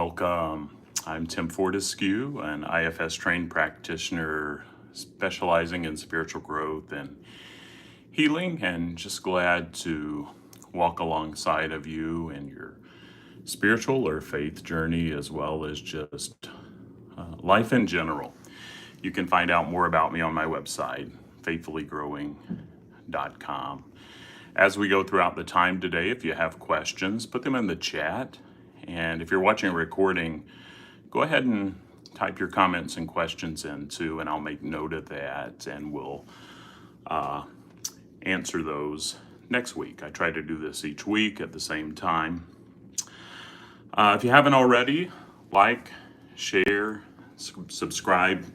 Welcome. I'm Tim Fortescue, an IFS trained practitioner specializing in spiritual growth and healing, and just glad to walk alongside of you in your spiritual or faith journey, as well as just life in general. You can find out more about me on my website, faithfullygrowing.com. As we go throughout the time today, if you have questions, put them in the chat. And if you're watching a recording, go ahead and type your comments and questions in too, and I'll make note of that, and we'll answer those next week. I try to do this each week at the same time. If you haven't already, like, share, subscribe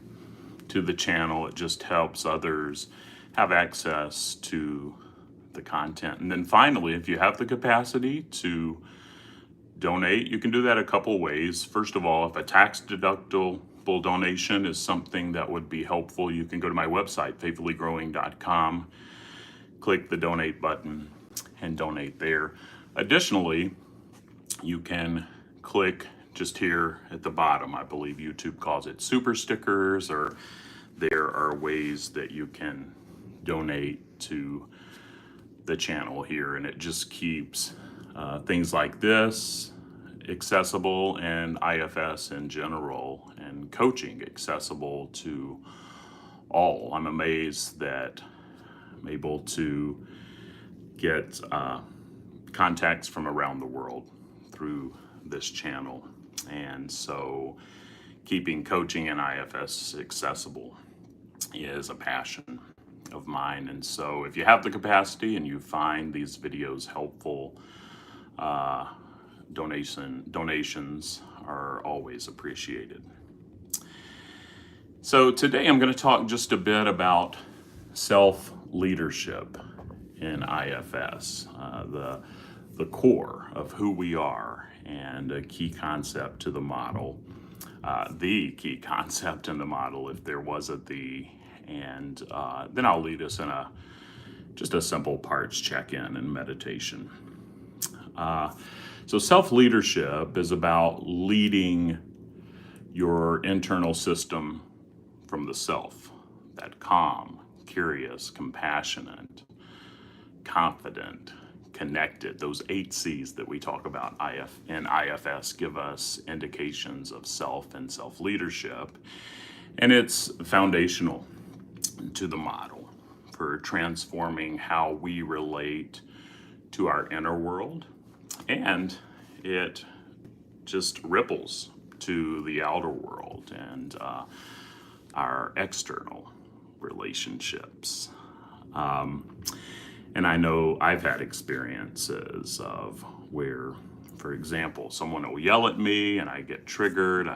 to the channel. It just helps others have access to the content. And then finally, if you have the capacity to donate, you can do that a couple ways. First of all, if a tax deductible donation is something that would be helpful, you can go to my website, faithfullygrowing.com, click the donate button and donate there. Additionally, you can click just here at the bottom. I believe YouTube calls it super stickers, or there are ways that you can donate to the channel here, and it just keeps things like this accessible, and IFS in general and coaching accessible to all. I'm amazed that I'm able to get contacts from around the world through this channel, and so keeping coaching and IFS accessible is a passion of mine. And so if you have the capacity and you find these videos helpful, donations are always appreciated. So today I'm going to talk just a bit about self-leadership in IFS, the core of who we are, and a key concept to the model, the key concept in the model, if there was a the, and then I'll lead us in just a simple parts check-in and meditation. So self-leadership is about leading your internal system from the self, that calm, curious, compassionate, confident, connected. Those 8 C's that we talk about in IFS give us indications of self and self-leadership, and it's foundational to the model for transforming how we relate to our inner world, and it just ripples to the outer world and our external relationships. And I know I've had experiences of where, for example, someone will yell at me and I get triggered.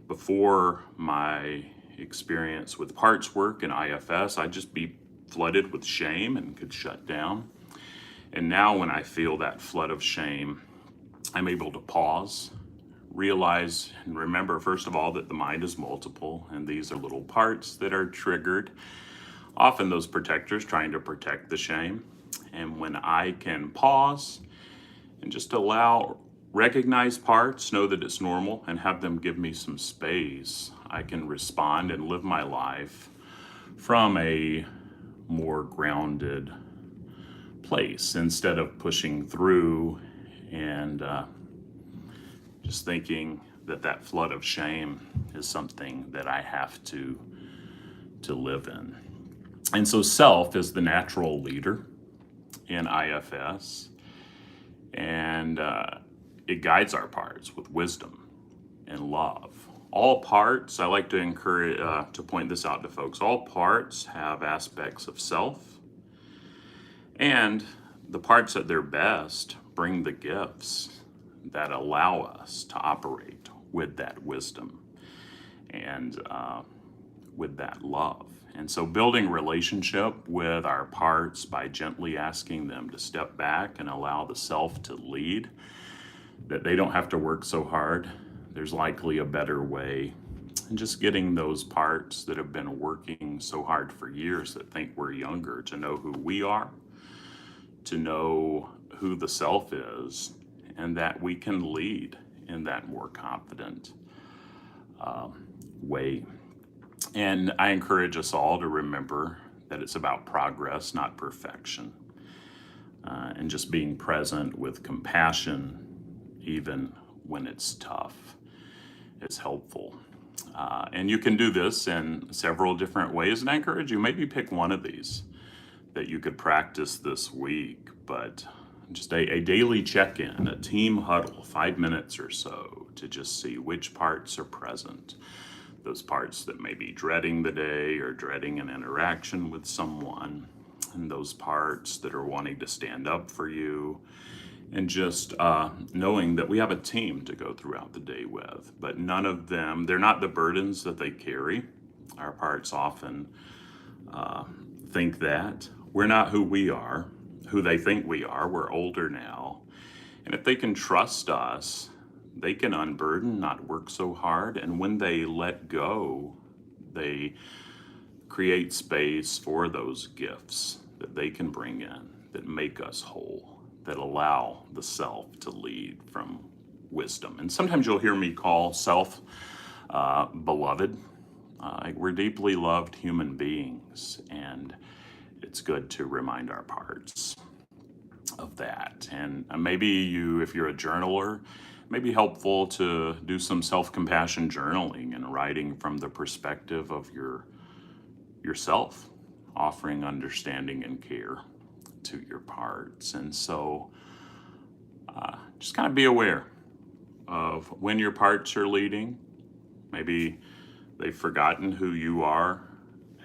Before my experience with parts work and IFS, I'd just be flooded with shame and could shut down. And now when I feel that flood of shame, I'm able to pause, realize and remember, first of all, that the mind is multiple, and these are little parts that are triggered, often those protectors trying to protect the shame. And when I can pause and just recognize parts, know that it's normal, and have them give me some space, I can respond and live my life from a more grounded place, instead of pushing through and just thinking that flood of shame is something that I have to live in. And so self is the natural leader in IFS, and it guides our parts with wisdom and love. All parts, I like to encourage to point this out to folks, all parts have aspects of self, and the parts at their best bring the gifts that allow us to operate with that wisdom and with that love. And so building relationship with our parts by gently asking them to step back and allow the self to lead, that they don't have to work so hard. There's likely a better way. And just getting those parts that have been working so hard for years that think we're younger to know who we are, to know who the self is, and that we can lead in that more confident way. And I encourage us all to remember that it's about progress, not perfection. And just being present with compassion, even when it's tough, is helpful. And you can do this in several different ways. And I encourage you, maybe pick one of these that you could practice this week. But just a daily check-in, a team huddle, 5 minutes or so, to just see which parts are present. Those parts that may be dreading the day or dreading an interaction with someone, and those parts that are wanting to stand up for you, and just knowing that we have a team to go throughout the day with, but none of them, they're not the burdens that they carry. Our parts often think that we're not who we are, who they think we are. We're older now. And if they can trust us, they can unburden, not work so hard. And when they let go, they create space for those gifts that they can bring in, that make us whole, that allow the self to lead from wisdom. And sometimes you'll hear me call self beloved. We're deeply loved human beings, and it's good to remind our parts of that. And maybe you, if you're a journaler, it may be helpful to do some self-compassion journaling and writing from the perspective of yourself, offering understanding and care to your parts. And so just kind of be aware of when your parts are leading. Maybe they've forgotten who you are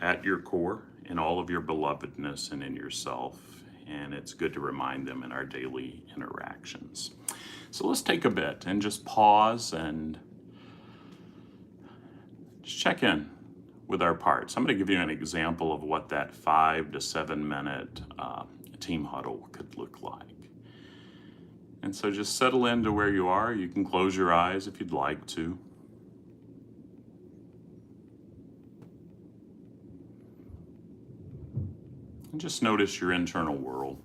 at your core, in all of your belovedness and in yourself. And it's good to remind them in our daily interactions. So let's take a bit and just pause and just check in with our parts. I'm going to give you an example of what that 5 to 7 minute team huddle could look like. And so just settle into where you are. You can close your eyes if you'd like to. And just notice your internal world.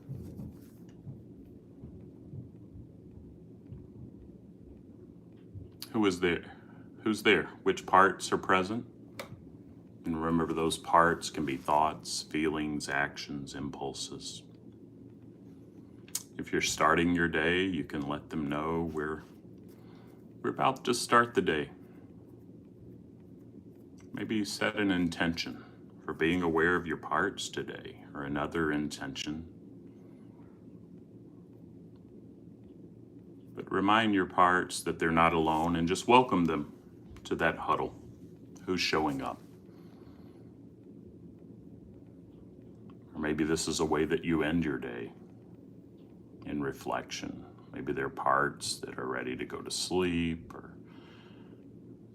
Who is there? Who's there? Which parts are present? And remember, those parts can be thoughts, feelings, actions, impulses. If you're starting your day, you can let them know we're about to start the day. Maybe set an intention for being aware of your parts today, or another intention. But remind your parts that they're not alone, and just welcome them to that huddle. Who's showing up? Or maybe this is a way that you end your day, in reflection. Maybe they're parts that are ready to go to sleep, or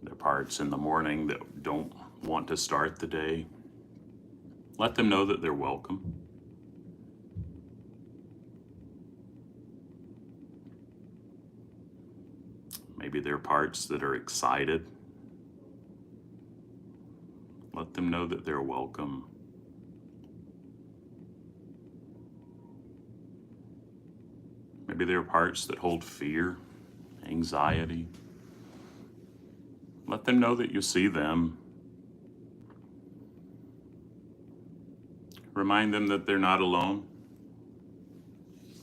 they're parts in the morning that don't want to start the day. Let them know that they're welcome. Maybe they're parts that are excited. Let them know that they're welcome. Maybe there are parts that hold fear, anxiety. Let them know that you see them. Remind them that they're not alone.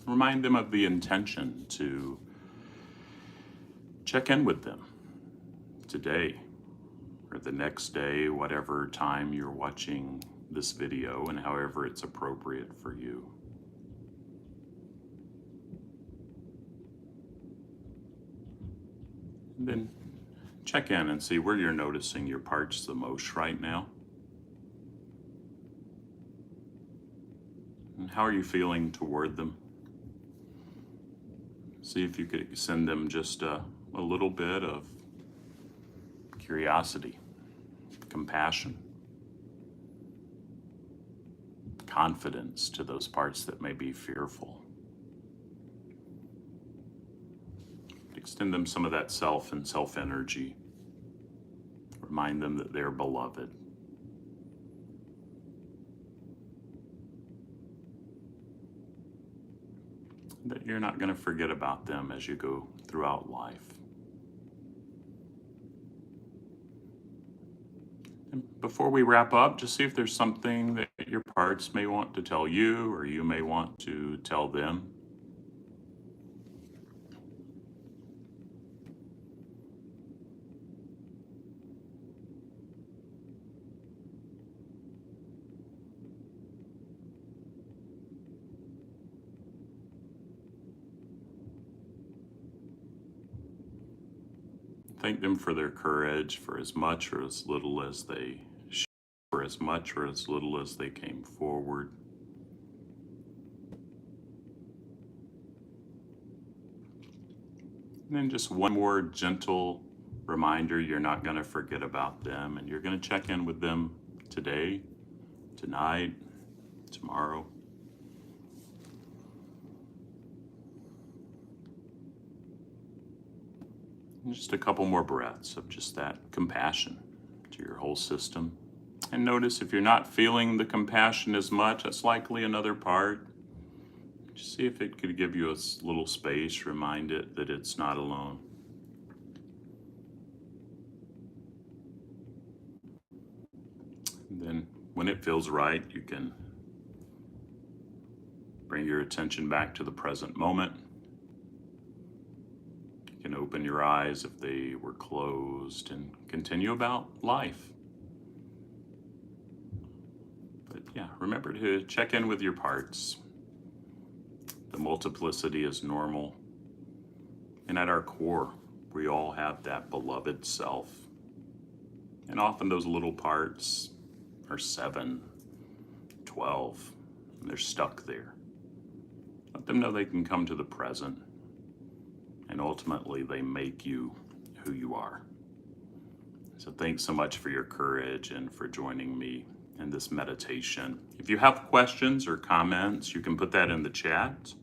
Remind them of the intention to check in with them today or the next day, whatever time you're watching this video and however it's appropriate for you. And then check in and see where you're noticing your parts the most right now. And how are you feeling toward them? See if you could send them just a little bit of curiosity, compassion, confidence to those parts that may be fearful. Extend them some of that self and self-energy. Remind them that they're beloved. That you're not going to forget about them as you go throughout life. And before we wrap up, just see if there's something that your parts may want to tell you or you may want to tell them. Thank them for their courage, for as much or as little as they for as much or as little as they came forward. And then just one more gentle reminder, you're not going to forget about them, and you're going to check in with them today, tonight, tomorrow. And just a couple more breaths of just that compassion to your whole system. And notice if you're not feeling the compassion as much, that's likely another part. Just see if it could give you a little space, remind it that it's not alone. And then when it feels right, you can bring your attention back to the present moment. You can open your eyes if they were closed and continue about life. But yeah, remember to check in with your parts. The multiplicity is normal. And at our core, we all have that beloved self. And often those little parts are 7, 12, and they're stuck there. Let them know they can come to the present, and ultimately they make you who you are. So thanks so much for your courage and for joining me in this meditation. If you have questions or comments, you can put that in the chat.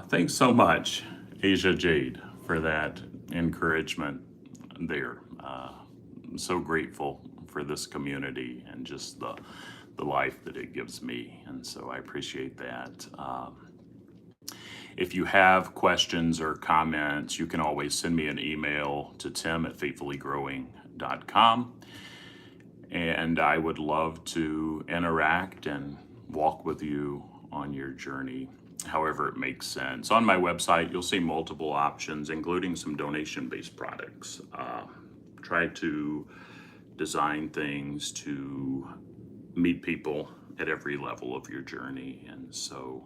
Thanks so much, Asia Jade, for that encouragement there. I'm so grateful for this community and just the life that it gives me. And so I appreciate that. If you have questions or comments, you can always send me an email to tim@faithfullygrowing.com. And I would love to interact and walk with you on your journey, however it makes sense. On my website, you'll see multiple options, including some donation-based products. Try to design things to meet people at every level of your journey. And so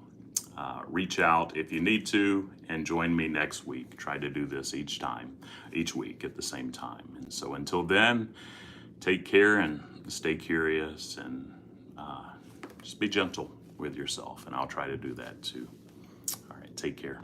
reach out if you need to and join me next week. Try to do this each week at the same time. And so until then, take care and stay curious and just be gentle with yourself. And I'll try to do that too. All right, take care.